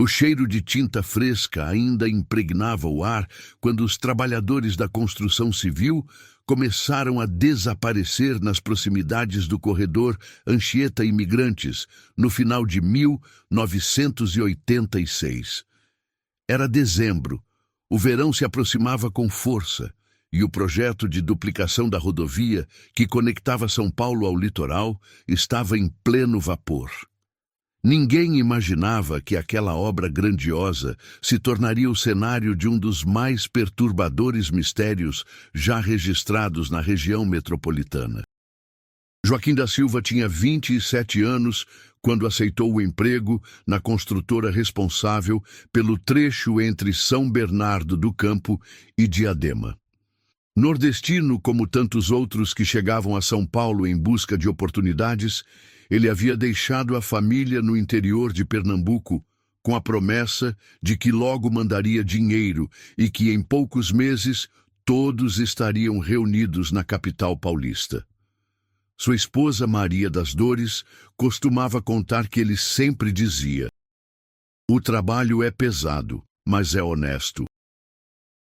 O cheiro de tinta fresca ainda impregnava o ar quando os trabalhadores da construção civil começaram a desaparecer nas proximidades do corredor Anchieta Imigrantes, no final de 1986. Era dezembro, o verão se aproximava com força, e o projeto de duplicação da rodovia que conectava São Paulo ao litoral estava em pleno vapor. Ninguém imaginava que aquela obra grandiosa se tornaria o cenário de um dos mais perturbadores mistérios já registrados na região metropolitana. Joaquim da Silva tinha 27 anos quando aceitou o emprego na construtora responsável pelo trecho entre São Bernardo do Campo e Diadema. Nordestino como tantos outros que chegavam a São Paulo em busca de oportunidades, ele havia deixado a família no interior de Pernambuco com a promessa de que logo mandaria dinheiro e que em poucos meses todos estariam reunidos na capital paulista. Sua esposa Maria das Dores costumava contar que ele sempre dizia: "O trabalho é pesado, mas é honesto.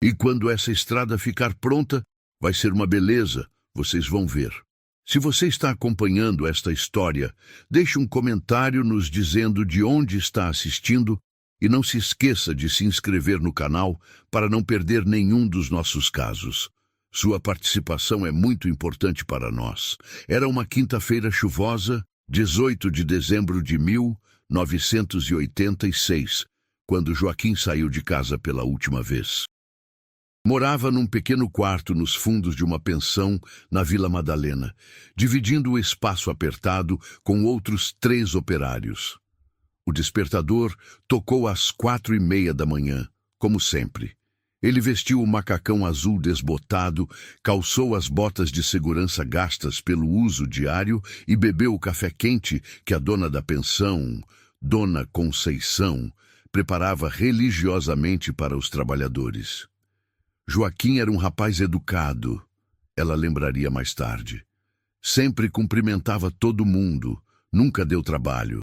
E quando essa estrada ficar pronta, vai ser uma beleza, vocês vão ver." Se você está acompanhando esta história, deixe um comentário nos dizendo de onde está assistindo e não se esqueça de se inscrever no canal para não perder nenhum dos nossos casos. Sua participação é muito importante para nós. Era uma quinta-feira chuvosa, 18 de dezembro de 1986, quando Joaquim saiu de casa pela última vez. Morava num pequeno quarto nos fundos de uma pensão na Vila Madalena, dividindo o espaço apertado com outros 3 operários. O despertador tocou às 4:30 da manhã, como sempre. Ele vestiu o macacão azul desbotado, calçou as botas de segurança gastas pelo uso diário e bebeu o café quente que a dona da pensão, Dona Conceição, preparava religiosamente para os trabalhadores. Joaquim era um rapaz educado, ela lembraria mais tarde. Sempre cumprimentava todo mundo, nunca deu trabalho.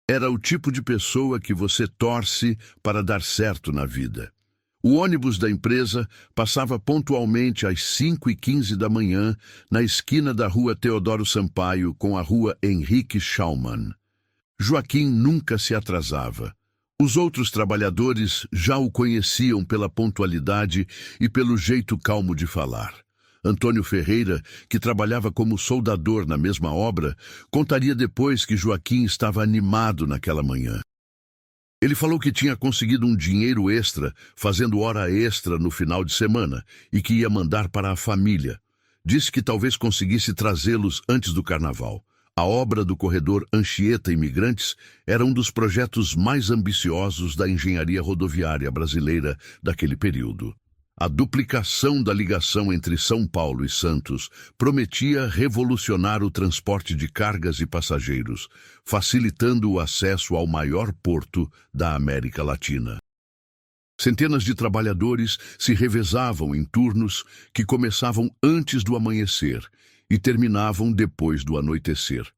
Era o tipo de pessoa que você torce para dar certo na vida. O ônibus da empresa passava pontualmente às 5:15 da manhã na esquina da rua Teodoro Sampaio com a rua Henrique Schaumann. Joaquim nunca se atrasava. Os outros trabalhadores já o conheciam pela pontualidade e pelo jeito calmo de falar. Antônio Ferreira, que trabalhava como soldador na mesma obra, contaria depois que Joaquim estava animado naquela manhã. Ele falou que tinha conseguido um dinheiro extra, fazendo hora extra no final de semana, e que ia mandar para a família. Disse que talvez conseguisse trazê-los antes do carnaval. A obra do corredor Anchieta Imigrantes era um dos projetos mais ambiciosos da engenharia rodoviária brasileira daquele período. A duplicação da ligação entre São Paulo e Santos prometia revolucionar o transporte de cargas e passageiros, facilitando o acesso ao maior porto da América Latina. Centenas de trabalhadores se revezavam em turnos que começavam antes do amanhecer e terminavam depois do anoitecer.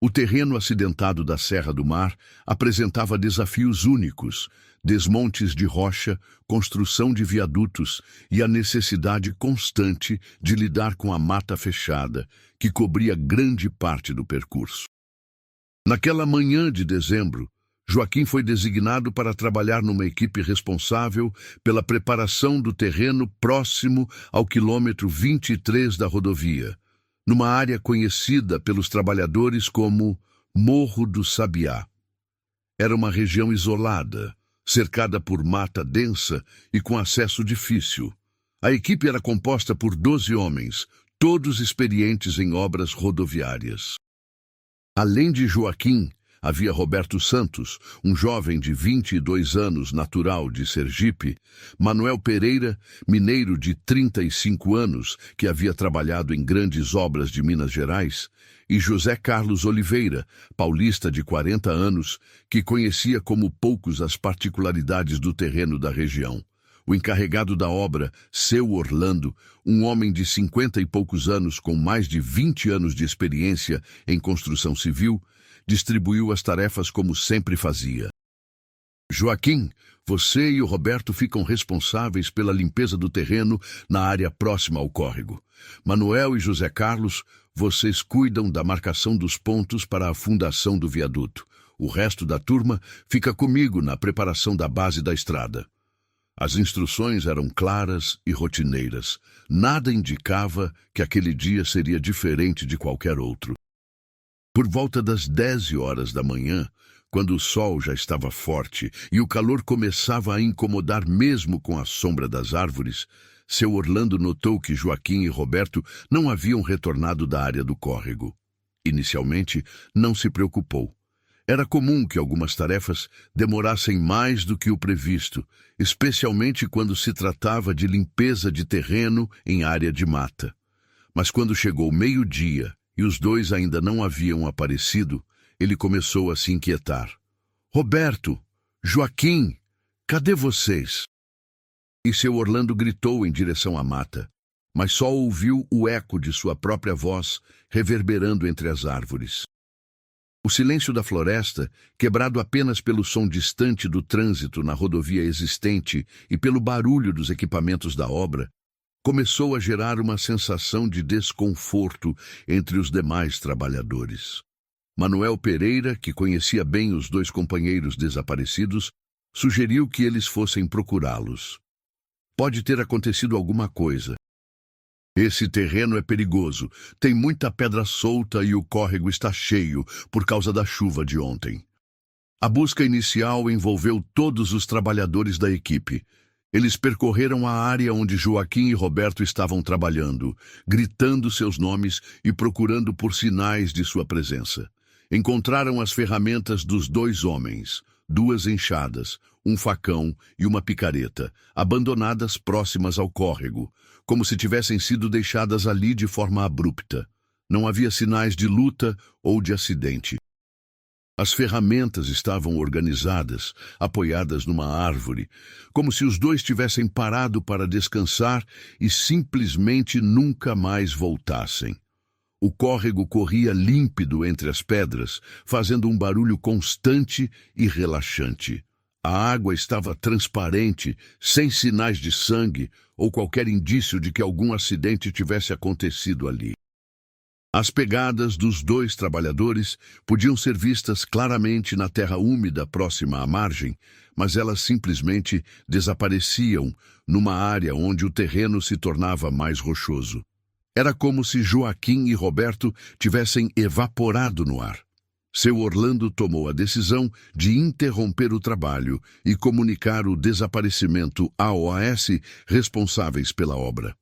O terreno acidentado da Serra do Mar apresentava desafios únicos: desmontes de rocha, construção de viadutos e a necessidade constante de lidar com a mata fechada, que cobria grande parte do percurso. Naquela manhã de dezembro, Joaquim foi designado para trabalhar numa equipe responsável pela preparação do terreno próximo ao quilômetro 23 da rodovia, numa área conhecida pelos trabalhadores como Morro do Sabiá. Era uma região isolada, cercada por mata densa e com acesso difícil. A equipe era composta por 12 homens, todos experientes em obras rodoviárias. Além de Joaquim, havia Roberto Santos, um jovem de 22 anos, natural de Sergipe, Manuel Pereira, mineiro de 35 anos, que havia trabalhado em grandes obras de Minas Gerais, e José Carlos Oliveira, paulista de 40 anos, que conhecia como poucos as particularidades do terreno da região. O encarregado da obra, Seu Orlando, um homem de 50 e poucos anos com mais de 20 anos de experiência em construção civil, distribuiu as tarefas como sempre fazia. Joaquim, você e o Roberto ficam responsáveis pela limpeza do terreno na área próxima ao córrego. Manuel e José Carlos, vocês cuidam da marcação dos pontos para a fundação do viaduto. O resto da turma fica comigo na preparação da base da estrada. As instruções eram claras e rotineiras. Nada indicava que aquele dia seria diferente de qualquer outro. Por volta das 10 horas da manhã, quando o sol já estava forte e o calor começava a incomodar mesmo com a sombra das árvores, seu Orlando notou que Joaquim e Roberto não haviam retornado da área do córrego. Inicialmente, não se preocupou. Era comum que algumas tarefas demorassem mais do que o previsto, especialmente quando se tratava de limpeza de terreno em área de mata. Mas quando chegou meio-dia e os dois ainda não haviam aparecido, ele começou a se inquietar. Roberto, Joaquim, cadê vocês? E seu Orlando gritou em direção à mata, mas só ouviu o eco de sua própria voz reverberando entre as árvores. O silêncio da floresta, quebrado apenas pelo som distante do trânsito na rodovia existente e pelo barulho dos equipamentos da obra, começou a gerar uma sensação de desconforto entre os demais trabalhadores. Manuel Pereira, que conhecia bem os dois companheiros desaparecidos, sugeriu que eles fossem procurá-los. Pode ter acontecido alguma coisa. Esse terreno é perigoso, tem muita pedra solta e o córrego está cheio por causa da chuva de ontem. A busca inicial envolveu todos os trabalhadores da equipe. Eles percorreram a área onde Joaquim e Roberto estavam trabalhando, gritando seus nomes e procurando por sinais de sua presença. Encontraram as ferramentas dos dois homens, 2 enxadas, um facão e uma picareta, abandonadas próximas ao córrego, como se tivessem sido deixadas ali de forma abrupta. Não havia sinais de luta ou de acidente. As ferramentas estavam organizadas, apoiadas numa árvore, como se os dois tivessem parado para descansar e simplesmente nunca mais voltassem. O córrego corria límpido entre as pedras, fazendo um barulho constante e relaxante. A água estava transparente, sem sinais de sangue ou qualquer indício de que algum acidente tivesse acontecido ali. As pegadas dos 2 trabalhadores podiam ser vistas claramente na terra úmida próxima à margem, mas elas simplesmente desapareciam numa área onde o terreno se tornava mais rochoso. Era como se Joaquim e Roberto tivessem evaporado no ar. Seu Orlando tomou a decisão de interromper o trabalho e comunicar o desaparecimento à OAS responsáveis pela obra.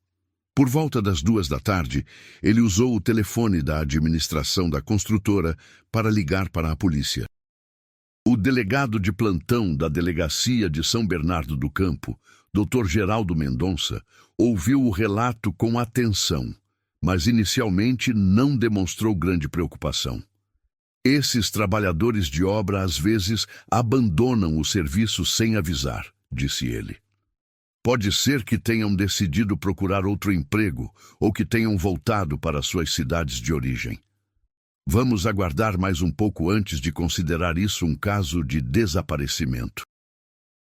Por volta das 2 da tarde, ele usou o telefone da administração da construtora para ligar para a polícia. O delegado de plantão da Delegacia de São Bernardo do Campo, Dr. Geraldo Mendonça, ouviu o relato com atenção, mas inicialmente não demonstrou grande preocupação. Esses trabalhadores de obra às vezes abandonam o serviço sem avisar, disse ele. Pode ser que tenham decidido procurar outro emprego ou que tenham voltado para suas cidades de origem. Vamos aguardar mais um pouco antes de considerar isso um caso de desaparecimento.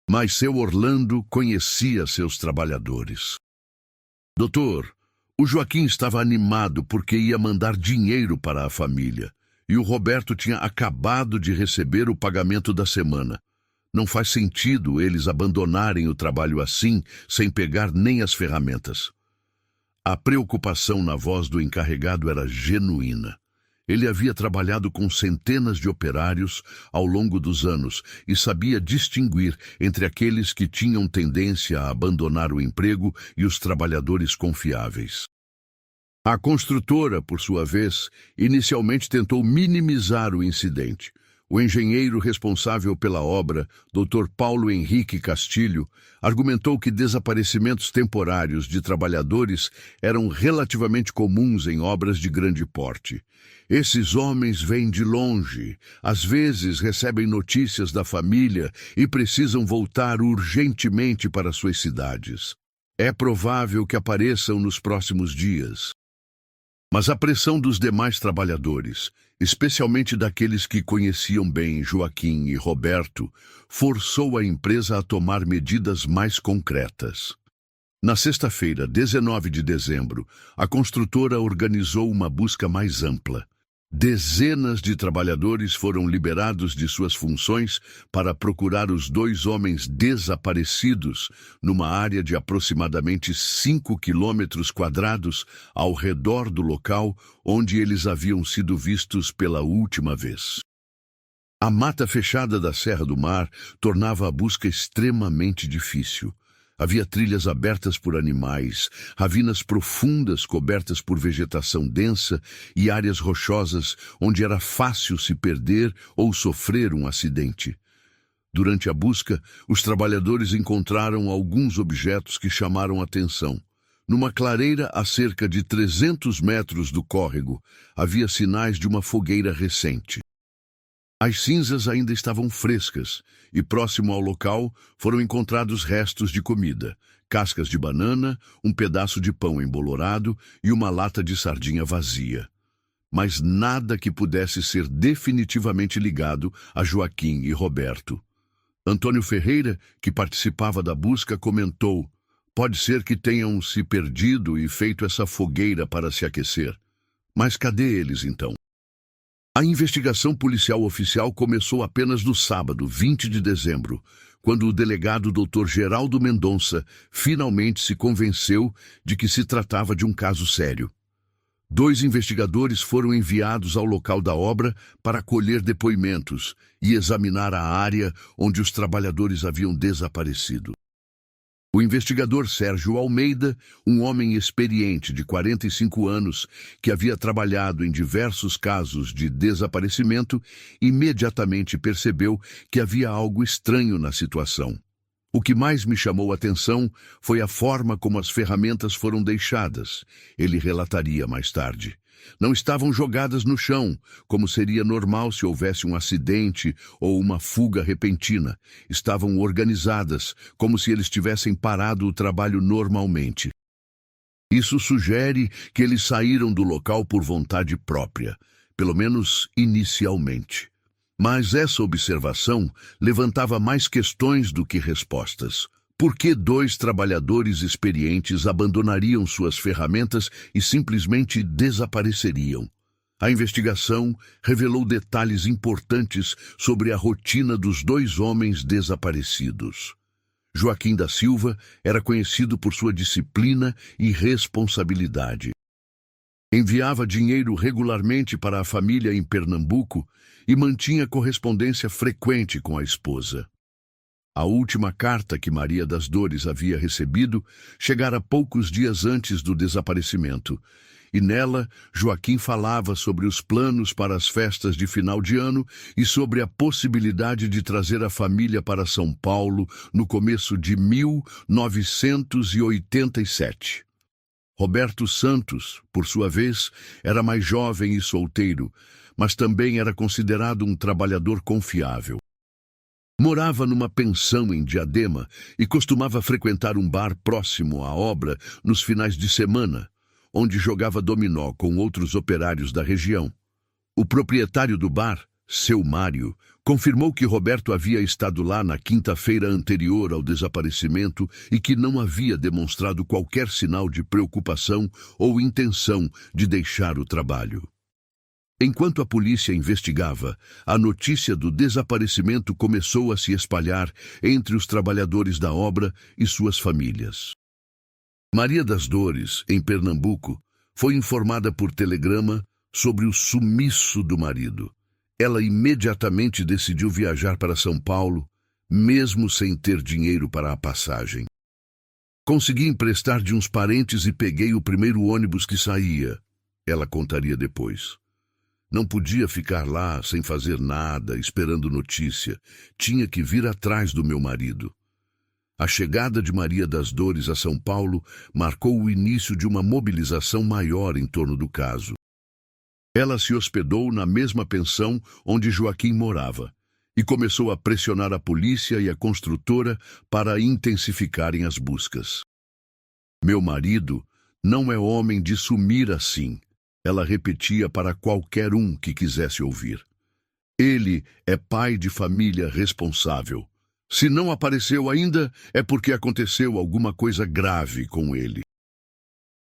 Mas seu Orlando conhecia seus trabalhadores. Doutor, o Joaquim estava animado porque ia mandar dinheiro para a família. E o Roberto tinha acabado de receber o pagamento da semana. Não faz sentido eles abandonarem o trabalho assim, sem pegar nem as ferramentas. A preocupação na voz do encarregado era genuína. Ele havia trabalhado com centenas de operários ao longo dos anos e sabia distinguir entre aqueles que tinham tendência a abandonar o emprego e os trabalhadores confiáveis. A construtora, por sua vez, inicialmente tentou minimizar o incidente. O engenheiro responsável pela obra, Dr. Paulo Henrique Castilho, argumentou que desaparecimentos temporários de trabalhadores eram relativamente comuns em obras de grande porte. Esses homens vêm de longe, às vezes recebem notícias da família e precisam voltar urgentemente para suas cidades. É provável que apareçam nos próximos dias. Mas a pressão dos demais trabalhadores, especialmente daqueles que conheciam bem Joaquim e Roberto, forçou a empresa a tomar medidas mais concretas. Na sexta-feira, 19 de dezembro, a construtora organizou uma busca mais ampla. Dezenas de trabalhadores foram liberados de suas funções para procurar os dois homens desaparecidos numa área de aproximadamente 5 quilômetros quadrados ao redor do local onde eles haviam sido vistos pela última vez. A mata fechada da Serra do Mar tornava a busca extremamente difícil. Havia trilhas abertas por animais, ravinas profundas cobertas por vegetação densa e áreas rochosas onde era fácil se perder ou sofrer um acidente. Durante a busca, os trabalhadores encontraram alguns objetos que chamaram atenção. Numa clareira a cerca de 300 metros do córrego, havia sinais de uma fogueira recente. As cinzas ainda estavam frescas e, próximo ao local, foram encontrados restos de comida, cascas de banana, um pedaço de pão embolorado e uma lata de sardinha vazia. Mas nada que pudesse ser definitivamente ligado a Joaquim e Roberto. Antônio Ferreira, que participava da busca, comentou: "Pode ser que tenham se perdido e feito essa fogueira para se aquecer. Mas cadê eles, então?" A investigação policial oficial começou apenas no sábado, 20 de dezembro, quando o delegado Dr. Geraldo Mendonça finalmente se convenceu de que se tratava de um caso sério. 2 investigadores foram enviados ao local da obra para colher depoimentos e examinar a área onde os trabalhadores haviam desaparecido. O investigador Sérgio Almeida, um homem experiente de 45 anos, que havia trabalhado em diversos casos de desaparecimento, imediatamente percebeu que havia algo estranho na situação. O que mais me chamou a atenção foi a forma como as ferramentas foram deixadas, ele relataria mais tarde. Não estavam jogadas no chão, como seria normal se houvesse um acidente ou uma fuga repentina. Estavam organizadas, como se eles tivessem parado o trabalho normalmente. Isso sugere que eles saíram do local por vontade própria, pelo menos inicialmente. Mas essa observação levantava mais questões do que respostas. Por que 2 trabalhadores experientes abandonariam suas ferramentas e simplesmente desapareceriam? A investigação revelou detalhes importantes sobre a rotina dos 2 homens desaparecidos. Joaquim da Silva era conhecido por sua disciplina e responsabilidade. Enviava dinheiro regularmente para a família em Pernambuco e mantinha correspondência frequente com a esposa. A última carta que Maria das Dores havia recebido chegara poucos dias antes do desaparecimento, e nela Joaquim falava sobre os planos para as festas de final de ano e sobre a possibilidade de trazer a família para São Paulo no começo de 1987. Roberto Santos, por sua vez, era mais jovem e solteiro, mas também era considerado um trabalhador confiável. Morava numa pensão em Diadema e costumava frequentar um bar próximo à obra nos finais de semana, onde jogava dominó com outros operários da região. O proprietário do bar, seu Mário, confirmou que Roberto havia estado lá na quinta-feira anterior ao desaparecimento e que não havia demonstrado qualquer sinal de preocupação ou intenção de deixar o trabalho. Enquanto a polícia investigava, a notícia do desaparecimento começou a se espalhar entre os trabalhadores da obra e suas famílias. Maria das Dores, em Pernambuco, foi informada por telegrama sobre o sumiço do marido. Ela imediatamente decidiu viajar para São Paulo, mesmo sem ter dinheiro para a passagem. "Consegui emprestar de uns parentes e peguei o primeiro ônibus que saía", ela contaria depois. "Não podia ficar lá sem fazer nada, esperando notícia. Tinha que vir atrás do meu marido." A chegada de Maria das Dores a São Paulo marcou o início de uma mobilização maior em torno do caso. Ela se hospedou na mesma pensão onde Joaquim morava e começou a pressionar a polícia e a construtora para intensificarem as buscas. "Meu marido não é homem de sumir assim", Ela repetia para qualquer um que quisesse ouvir. Ele é pai de família responsável. Se não apareceu ainda, é porque aconteceu alguma coisa grave com ele.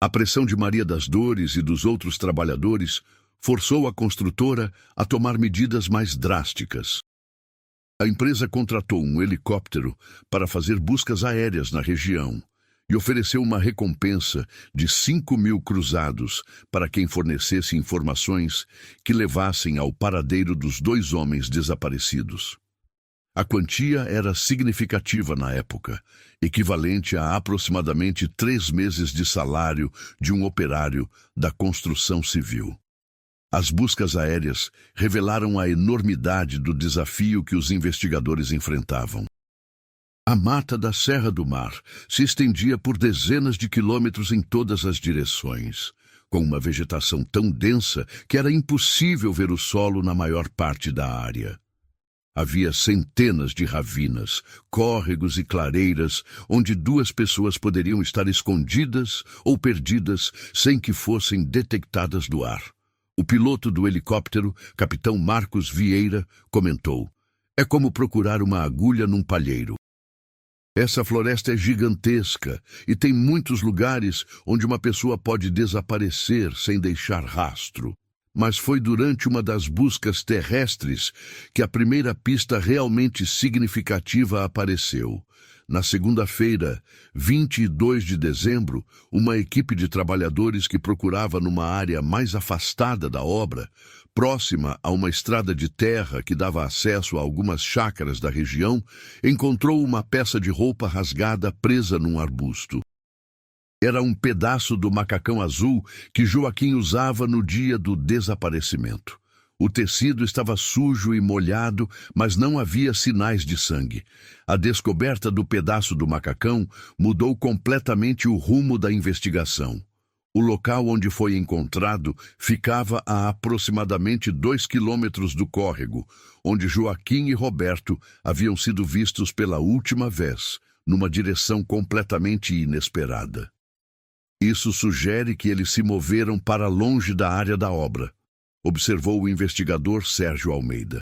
A pressão de Maria das Dores e dos outros trabalhadores forçou a construtora a tomar medidas mais drásticas. A empresa contratou um helicóptero para fazer buscas aéreas na região e ofereceu uma recompensa de 5.000 cruzados para quem fornecesse informações que levassem ao paradeiro dos 2 homens desaparecidos. A quantia era significativa na época, equivalente a aproximadamente 3 meses de salário de um operário da construção civil. As buscas aéreas revelaram a enormidade do desafio que os investigadores enfrentavam. A mata da Serra do Mar se estendia por dezenas de quilômetros em todas as direções, com uma vegetação tão densa que era impossível ver o solo na maior parte da área. Havia centenas de ravinas, córregos e clareiras onde 2 pessoas poderiam estar escondidas ou perdidas sem que fossem detectadas do ar. O piloto do helicóptero, capitão Marcos Vieira, comentou: "É como procurar uma agulha num palheiro. Essa floresta é gigantesca e tem muitos lugares onde uma pessoa pode desaparecer sem deixar rastro. Mas foi durante uma das buscas terrestres que a primeira pista realmente significativa apareceu. Na segunda-feira, 22 de dezembro, uma equipe de trabalhadores que procurava numa área mais afastada da obra, próxima a uma estrada de terra que dava acesso a algumas chácaras da região, encontrou uma peça de roupa rasgada presa num arbusto. Era um pedaço do macacão azul que Joaquim usava no dia do desaparecimento. O tecido estava sujo e molhado, mas não havia sinais de sangue. A descoberta do pedaço do macacão mudou completamente o rumo da investigação. O local onde foi encontrado ficava a aproximadamente 2 quilômetros do córrego, onde Joaquim e Roberto haviam sido vistos pela última vez, numa direção completamente inesperada. Isso sugere que eles se moveram para longe da área da obra, observou o investigador Sérgio Almeida.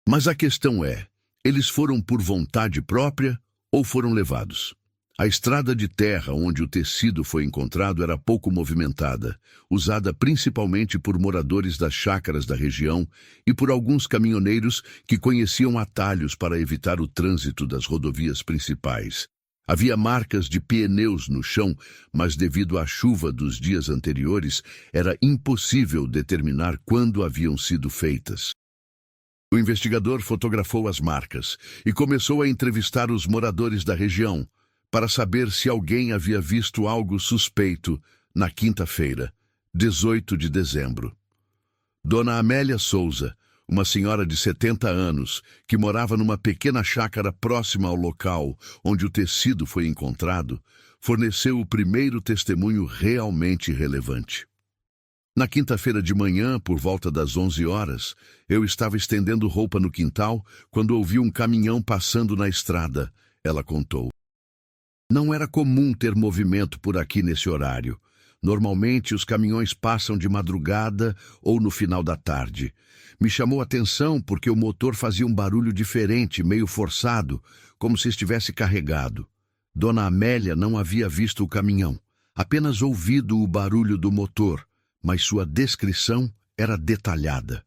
Mas a questão é, eles foram por vontade própria ou foram levados? A estrada de terra onde o tecido foi encontrado era pouco movimentada, usada principalmente por moradores das chácaras da região e por alguns caminhoneiros que conheciam atalhos para evitar o trânsito das rodovias principais. Havia marcas de pneus no chão, mas devido à chuva dos dias anteriores, era impossível determinar quando haviam sido feitas. O investigador fotografou as marcas e começou a entrevistar os moradores da região para saber se alguém havia visto algo suspeito na quinta-feira, 18 de dezembro. Dona Amélia Souza, uma senhora de 70 anos, que morava numa pequena chácara próxima ao local onde o tecido foi encontrado, forneceu o primeiro testemunho realmente relevante. Na quinta-feira de manhã, por volta das 11 horas, eu estava estendendo roupa no quintal quando ouvi um caminhão passando na estrada, ela contou. Não era comum ter movimento por aqui nesse horário. Normalmente os caminhões passam de madrugada ou no final da tarde. Me chamou a atenção porque o motor fazia um barulho diferente, meio forçado, como se estivesse carregado. Dona Amélia não havia visto o caminhão, apenas ouvido o barulho do motor, mas sua descrição era detalhada.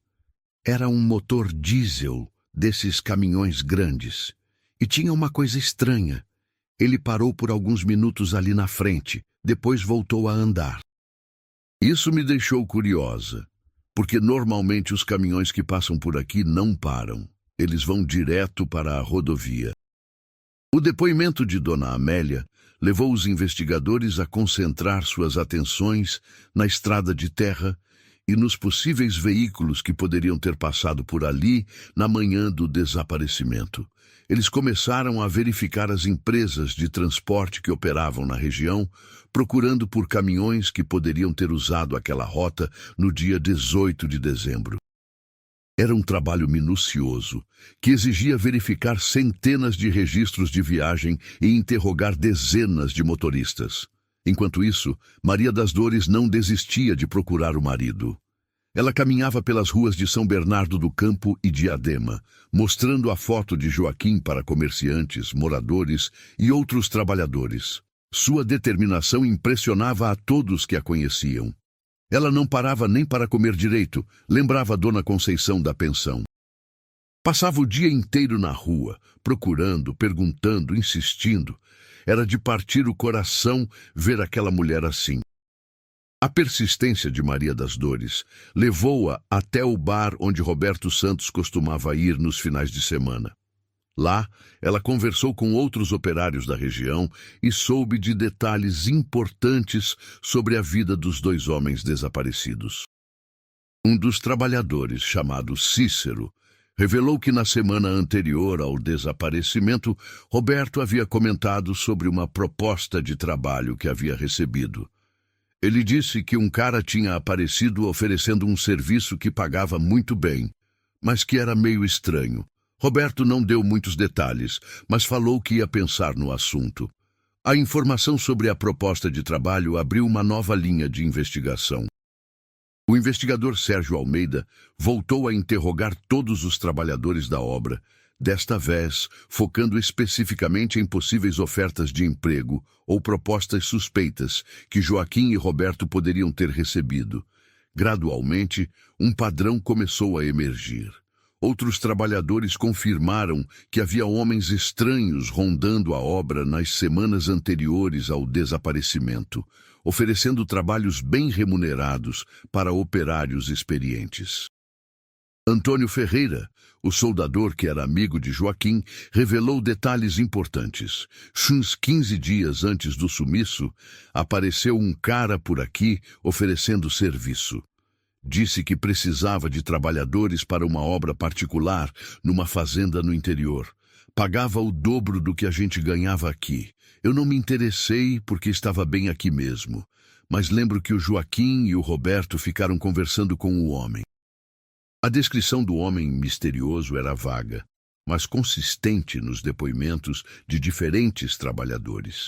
Era um motor diesel desses caminhões grandes. E tinha uma coisa estranha. Ele parou por alguns minutos ali na frente, depois voltou a andar. Isso me deixou curiosa, porque normalmente os caminhões que passam por aqui não param. Eles vão direto para a rodovia. O depoimento de Dona Amélia levou os investigadores a concentrar suas atenções na estrada de terra e nos possíveis veículos que poderiam ter passado por ali na manhã do desaparecimento. Eles começaram a verificar as empresas de transporte que operavam na região, procurando por caminhões que poderiam ter usado aquela rota no dia 18 de dezembro. Era um trabalho minucioso, que exigia verificar centenas de registros de viagem e interrogar dezenas de motoristas. Enquanto isso, Maria das Dores não desistia de procurar o marido. Ela caminhava pelas ruas de São Bernardo do Campo e Diadema, mostrando a foto de Joaquim para comerciantes, moradores e outros trabalhadores. Sua determinação impressionava a todos que a conheciam. Ela não parava nem para comer direito, lembrava Dona Conceição da pensão. Passava o dia inteiro na rua, procurando, perguntando, insistindo. Era de partir o coração ver aquela mulher assim. A persistência de Maria das Dores levou-a até o bar onde Roberto Santos costumava ir nos finais de semana. Lá, ela conversou com outros operários da região e soube de detalhes importantes sobre a vida dos dois homens desaparecidos. Um dos trabalhadores, chamado Cícero, revelou que na semana anterior ao desaparecimento, Roberto havia comentado sobre uma proposta de trabalho que havia recebido. Ele disse que um cara tinha aparecido oferecendo um serviço que pagava muito bem, mas que era meio estranho. Roberto não deu muitos detalhes, mas falou que ia pensar no assunto. A informação sobre a proposta de trabalho abriu uma nova linha de investigação. O investigador Sérgio Almeida voltou a interrogar todos os trabalhadores da obra, desta vez focando especificamente em possíveis ofertas de emprego ou propostas suspeitas que Joaquim e Roberto poderiam ter recebido. Gradualmente, um padrão começou a emergir. Outros trabalhadores confirmaram que havia homens estranhos rondando a obra nas semanas anteriores ao desaparecimento, oferecendo trabalhos bem remunerados para operários experientes. Antônio Ferreira, o soldador que era amigo de Joaquim, revelou detalhes importantes. Uns 15 dias antes do sumiço, apareceu um cara por aqui oferecendo serviço. Disse que precisava de trabalhadores para uma obra particular numa fazenda no interior. Pagava o dobro do que a gente ganhava aqui. Eu não me interessei porque estava bem aqui mesmo, mas lembro que o Joaquim e o Roberto ficaram conversando com o homem. A descrição do homem misterioso era vaga, mas consistente nos depoimentos de diferentes trabalhadores.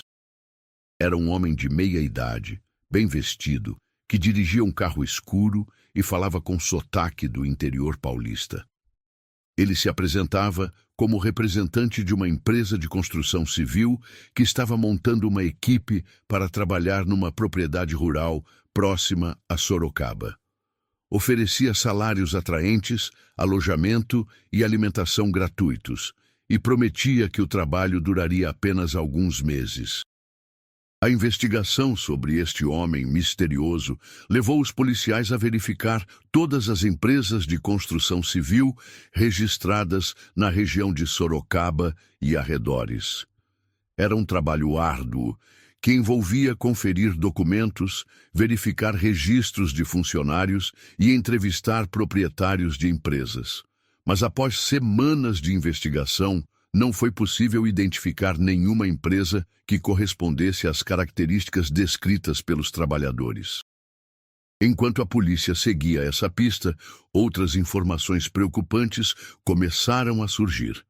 Era um homem de meia idade, bem vestido, que dirigia um carro escuro e falava com sotaque do interior paulista. Ele se apresentava como representante de uma empresa de construção civil que estava montando uma equipe para trabalhar numa propriedade rural próxima a Sorocaba. Oferecia salários atraentes, alojamento e alimentação gratuitos, e prometia que o trabalho duraria apenas alguns meses. A investigação sobre este homem misterioso levou os policiais a verificar todas as empresas de construção civil registradas na região de Sorocaba e arredores. Era um trabalho árduo que envolvia conferir documentos, verificar registros de funcionários e entrevistar proprietários de empresas. Mas após semanas de investigação, não foi possível identificar nenhuma empresa que correspondesse às características descritas pelos trabalhadores. Enquanto a polícia seguia essa pista, outras informações preocupantes começaram a surgir.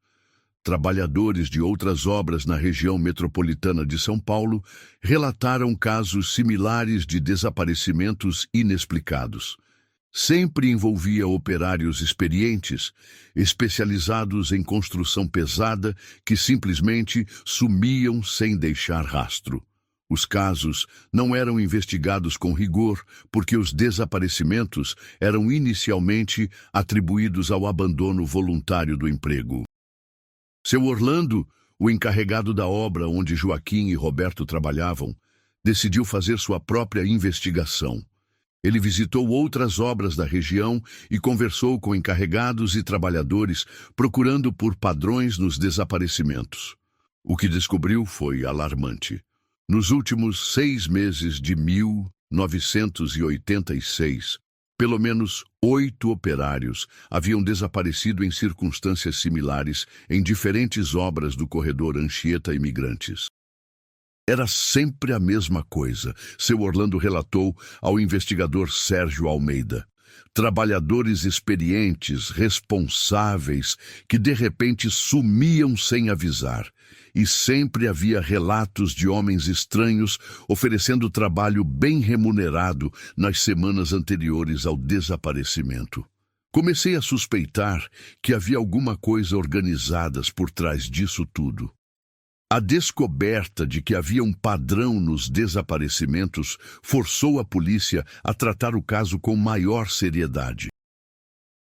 Trabalhadores de outras obras na região metropolitana de São Paulo relataram casos similares de desaparecimentos inexplicados. Sempre envolvia operários experientes, especializados em construção pesada, que simplesmente sumiam sem deixar rastro. Os casos não eram investigados com rigor, porque os desaparecimentos eram inicialmente atribuídos ao abandono voluntário do emprego. Seu Orlando, o encarregado da obra onde Joaquim e Roberto trabalhavam, decidiu fazer sua própria investigação. Ele visitou outras obras da região e conversou com encarregados e trabalhadores, procurando por padrões nos desaparecimentos. O que descobriu foi alarmante. Nos últimos 6 meses de 1986, pelo menos 8 operários haviam desaparecido em circunstâncias similares em diferentes obras do corredor Anchieta Imigrantes. Era sempre a mesma coisa, seu Orlando relatou ao investigador Sérgio Almeida. trabalhadores experientes, responsáveis, que de repente sumiam sem avisar. E sempre havia relatos de homens estranhos oferecendo trabalho bem remunerado nas semanas anteriores ao desaparecimento. Comecei a suspeitar que havia alguma coisa organizada por trás disso tudo. A descoberta de que havia um padrão nos desaparecimentos forçou a polícia a tratar o caso com maior seriedade.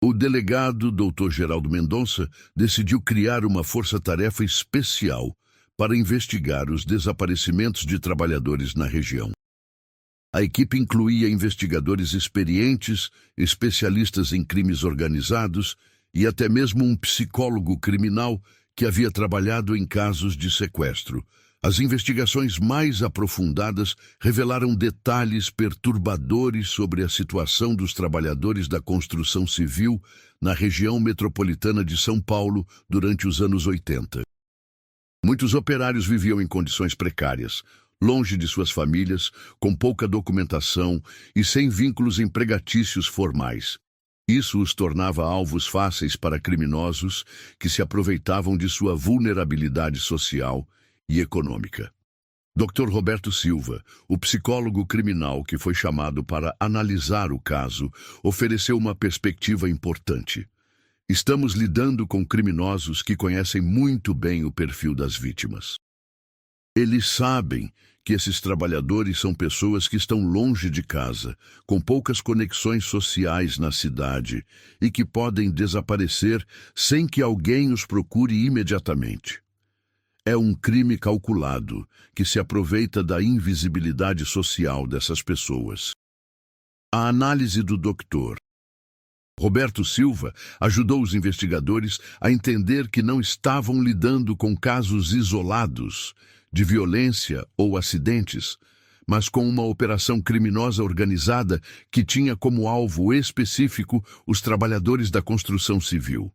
O delegado, Dr. Geraldo Mendonça, decidiu criar uma força-tarefa especial para investigar os desaparecimentos de trabalhadores na região. A equipe incluía investigadores experientes, especialistas em crimes organizados e até mesmo um psicólogo criminal que havia trabalhado em casos de sequestro. As investigações mais aprofundadas revelaram detalhes perturbadores sobre a situação dos trabalhadores da construção civil na região metropolitana de São Paulo durante os anos 80. Muitos operários viviam em condições precárias, longe de suas famílias, com pouca documentação e sem vínculos empregatícios formais. Isso os tornava alvos fáceis para criminosos que se aproveitavam de sua vulnerabilidade social e econômica. Dr. Roberto Silva, o psicólogo criminal que foi chamado para analisar o caso, ofereceu uma perspectiva importante. Estamos lidando com criminosos que conhecem muito bem o perfil das vítimas. Eles sabem que esses trabalhadores são pessoas que estão longe de casa, com poucas conexões sociais na cidade e que podem desaparecer sem que alguém os procure imediatamente. É um crime calculado que se aproveita da invisibilidade social dessas pessoas. A análise do Dr. Roberto Silva ajudou os investigadores a entender que não estavam lidando com casos isolados de violência ou acidentes, mas com uma operação criminosa organizada que tinha como alvo específico os trabalhadores da construção civil.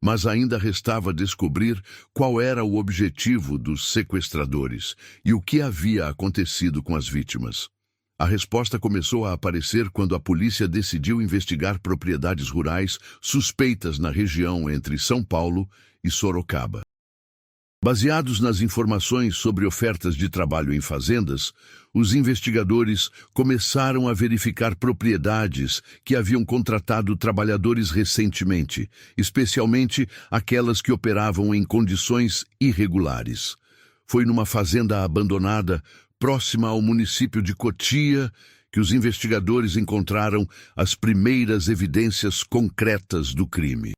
Mas ainda restava descobrir qual era o objetivo dos sequestradores e o que havia acontecido com as vítimas. A resposta começou a aparecer quando a polícia decidiu investigar propriedades rurais suspeitas na região entre São Paulo e Sorocaba. Baseados nas informações sobre ofertas de trabalho em fazendas, os investigadores começaram a verificar propriedades que haviam contratado trabalhadores recentemente, especialmente aquelas que operavam em condições irregulares. Foi numa fazenda abandonada, próxima ao município de Cotia, que os investigadores encontraram as primeiras evidências concretas do crime.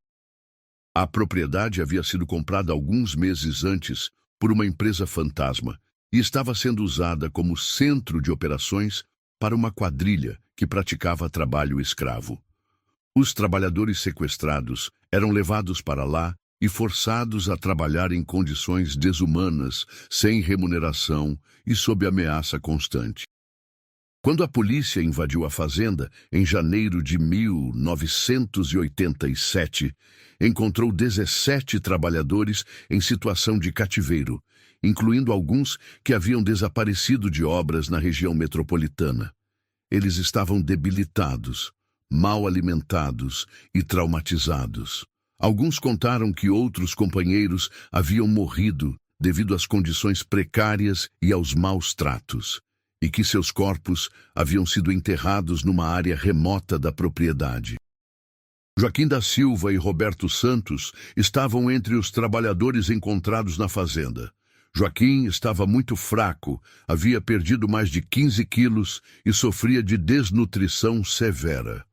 A propriedade havia sido comprada alguns meses antes por uma empresa fantasma e estava sendo usada como centro de operações para uma quadrilha que praticava trabalho escravo. Os trabalhadores sequestrados eram levados para lá e forçados a trabalhar em condições desumanas, sem remuneração e sob ameaça constante. Quando a polícia invadiu a fazenda, em janeiro de 1987, encontrou 17 trabalhadores em situação de cativeiro, incluindo alguns que haviam desaparecido de obras na região metropolitana. Eles estavam debilitados, mal alimentados e traumatizados. Alguns contaram que outros companheiros haviam morrido devido às condições precárias e aos maus tratos, e que seus corpos haviam sido enterrados numa área remota da propriedade. Joaquim da Silva e Roberto Santos estavam entre os trabalhadores encontrados na fazenda. Joaquim estava muito fraco, havia perdido mais de 15 quilos e sofria de desnutrição severa.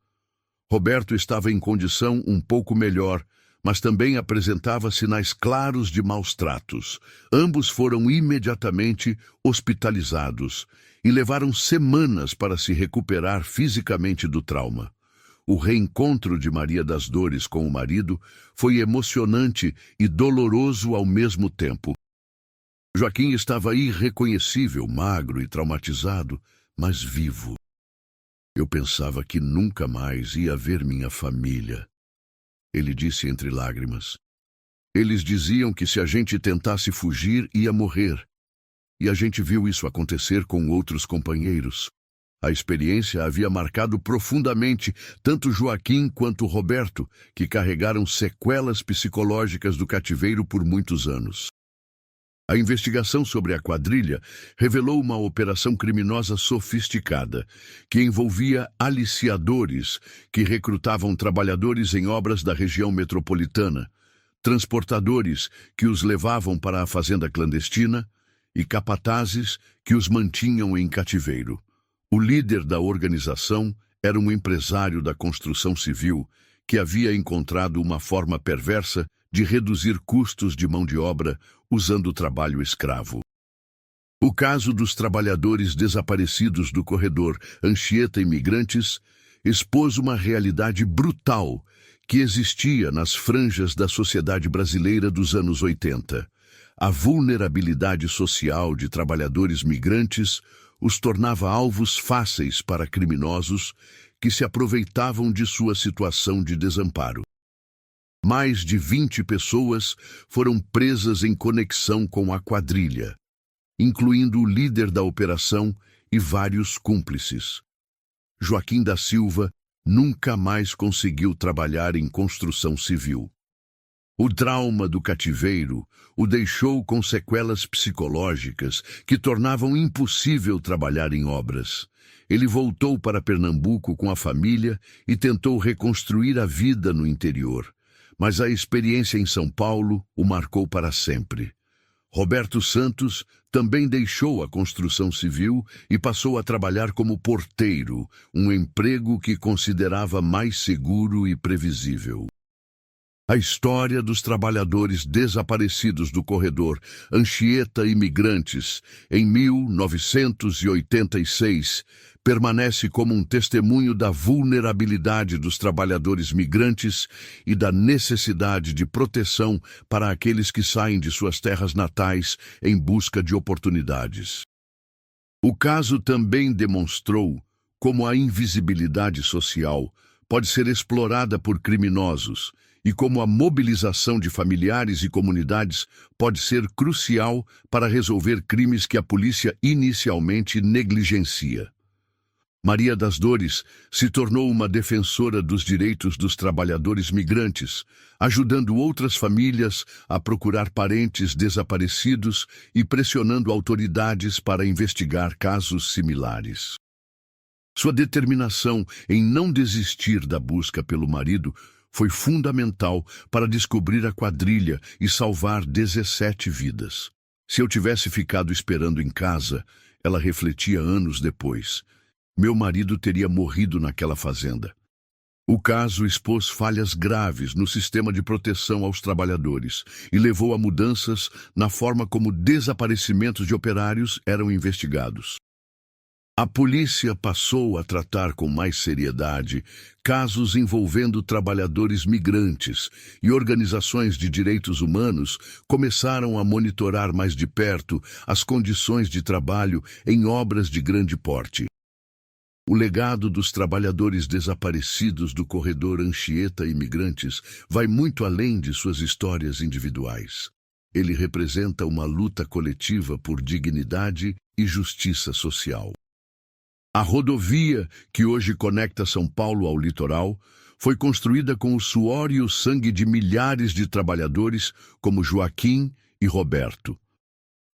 Roberto estava em condição um pouco melhor, mas também apresentava sinais claros de maus tratos. Ambos foram imediatamente hospitalizados e levaram semanas para se recuperar fisicamente do trauma. O reencontro de Maria das Dores com o marido foi emocionante e doloroso ao mesmo tempo. Joaquim estava irreconhecível, magro e traumatizado, mas vivo. Eu pensava que nunca mais ia ver minha família. Ele disse entre lágrimas. Eles diziam que se a gente tentasse fugir, ia morrer. E a gente viu isso acontecer com outros companheiros. A experiência havia marcado profundamente tanto Joaquim quanto Roberto, que carregaram sequelas psicológicas do cativeiro por muitos anos. A investigação sobre a quadrilha revelou uma operação criminosa sofisticada, que envolvia aliciadores que recrutavam trabalhadores em obras da região metropolitana, transportadores que os levavam para a fazenda clandestina e capatazes que os mantinham em cativeiro. O líder da organização era um empresário da construção civil que havia encontrado uma forma perversa de reduzir custos de mão de obra usando o trabalho escravo. O caso dos trabalhadores desaparecidos do corredor Anchieta Imigrantes expôs uma realidade brutal que existia nas franjas da sociedade brasileira dos anos 80. A vulnerabilidade social de trabalhadores migrantes os tornava alvos fáceis para criminosos que se aproveitavam de sua situação de desamparo. Mais de 20 pessoas foram presas em conexão com a quadrilha, incluindo o líder da operação e vários cúmplices. Joaquim da Silva nunca mais conseguiu trabalhar em construção civil. O trauma do cativeiro o deixou com sequelas psicológicas que tornavam impossível trabalhar em obras. Ele voltou para Pernambuco com a família e tentou reconstruir a vida no interior. Mas a experiência em São Paulo o marcou para sempre. Roberto Santos também deixou a construção civil e passou a trabalhar como porteiro, um emprego que considerava mais seguro e previsível. A história dos trabalhadores desaparecidos do corredor Anchieta Imigrantes, em 1986, permanece como um testemunho da vulnerabilidade dos trabalhadores migrantes e da necessidade de proteção para aqueles que saem de suas terras natais em busca de oportunidades. O caso também demonstrou como a invisibilidade social pode ser explorada por criminosos e como a mobilização de familiares e comunidades pode ser crucial para resolver crimes que a polícia inicialmente negligencia. Maria das Dores se tornou uma defensora dos direitos dos trabalhadores migrantes, ajudando outras famílias a procurar parentes desaparecidos e pressionando autoridades para investigar casos similares. Sua determinação em não desistir da busca pelo marido foi fundamental para descobrir a quadrilha e salvar 17 vidas. Se eu tivesse ficado esperando em casa, ela refletia anos depois, meu marido teria morrido naquela fazenda. O caso expôs falhas graves no sistema de proteção aos trabalhadores e levou a mudanças na forma como desaparecimentos de operários eram investigados. A polícia passou a tratar com mais seriedade casos envolvendo trabalhadores migrantes e organizações de direitos humanos começaram a monitorar mais de perto as condições de trabalho em obras de grande porte. O legado dos trabalhadores desaparecidos do corredor Anchieta Imigrantes vai muito além de suas histórias individuais. Ele representa uma luta coletiva por dignidade e justiça social. A rodovia, que hoje conecta São Paulo ao litoral, foi construída com o suor e o sangue de milhares de trabalhadores como Joaquim e Roberto.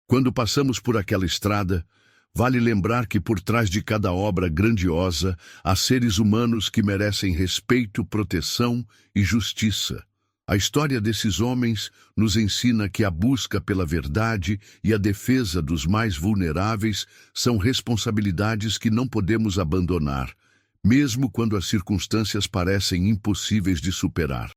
Quando passamos por aquela estrada, vale lembrar que por trás de cada obra grandiosa há seres humanos que merecem respeito, proteção e justiça. A história desses homens nos ensina que a busca pela verdade e a defesa dos mais vulneráveis são responsabilidades que não podemos abandonar, mesmo quando as circunstâncias parecem impossíveis de superar.